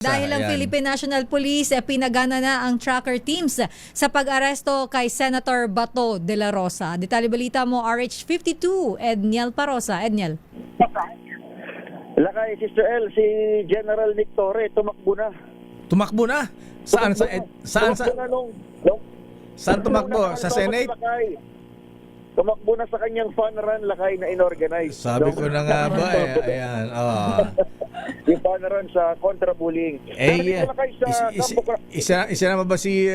Dahil ang Ayan. Philippine National Police pinagana na ang tracker teams sa pag-aresto kay Senator Bato de la Rosa. Detalye balita mo, RH52, Edniel Parosa. Edniel. Lakay, Sister L, si General Nick Torre tumakbo na. Tumakbo na? Saan? Tumakbo na Saan tumakbo? Sa Senate? Lakay. Tumakbo na sa kanyang fun run, Lakay, na inorganize. Sabi ko na nga ba eh. Ayan. Yung fun run sa kontra-bullying. Eh, Lakay, sa isa naman ba si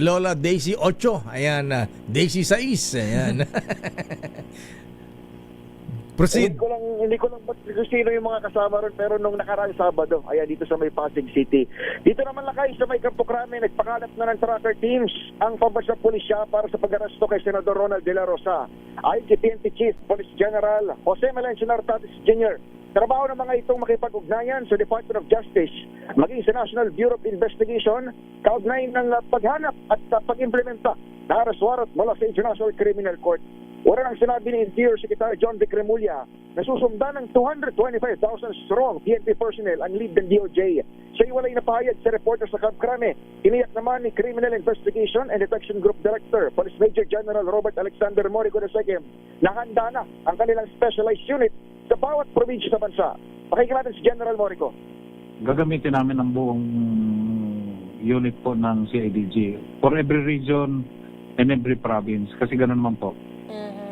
Lola Daisy 8? Ayan. Daisy 6. Ayan. Proceed. Hindi ko lang sino yung mga kasama ron, pero nung nakaraang Sabado, ayan, dito sa may Pasig City. Dito naman, Lakay, sa may Campo Crame, nagpakalat na ng tracker teams ang pambansang pulisya para sa pag-aresto kay Senador Ronald de la Rosa. Ayon kay PNP Chief Police General Jose Melencio Nartatis Jr., trabaho ng mga itong makipag-ugnayan sa Department of Justice, maging sa National Bureau of Investigation, kaugnay ng paghanap at pag-implementa na arrest warrant mula sa International Criminal Court. Wala nang sinabi ni Interior Secretary John Vic Remulla na susundan ng 225,000 strong PNP personnel ang lead ng DOJ. Siya walay napahayag sa reporter sa Camp Crame. Iniyak naman ni Criminal Investigation and Detection Group Director, Police Major General Robert Alexander Morico II, na handa na ang kanilang specialized unit sa bawat probinsya sa bansa. Pakinggan natin si General Morico. Gagamitin namin ang buong unit po ng CIDG for every region and every province kasi ganun naman po.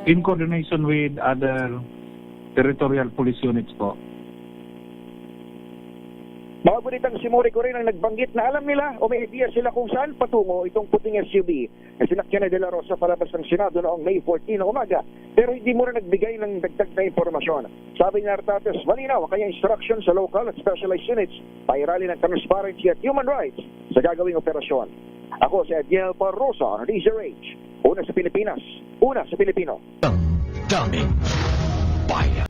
In coordination with other territorial police units po. Mga balitang si Morico rin ang nagbanggit na alam nila o may idea sila kung saan patungo itong puting SUV na sinakyan ni De La Rosa palabas ng Senado noong May 14 na umaga. Pero hindi mo na nagbigay ng dagdag na impormasyon. Sabi ni Nartates, malinaw ang kanyang instruction sa local at specialized units pairali ng transparency at human rights sa gagawing operasyon. Ako si Edniel Parosa, DZRH. Una sa Pilipinas, una sa Pilipino. Daming bayan.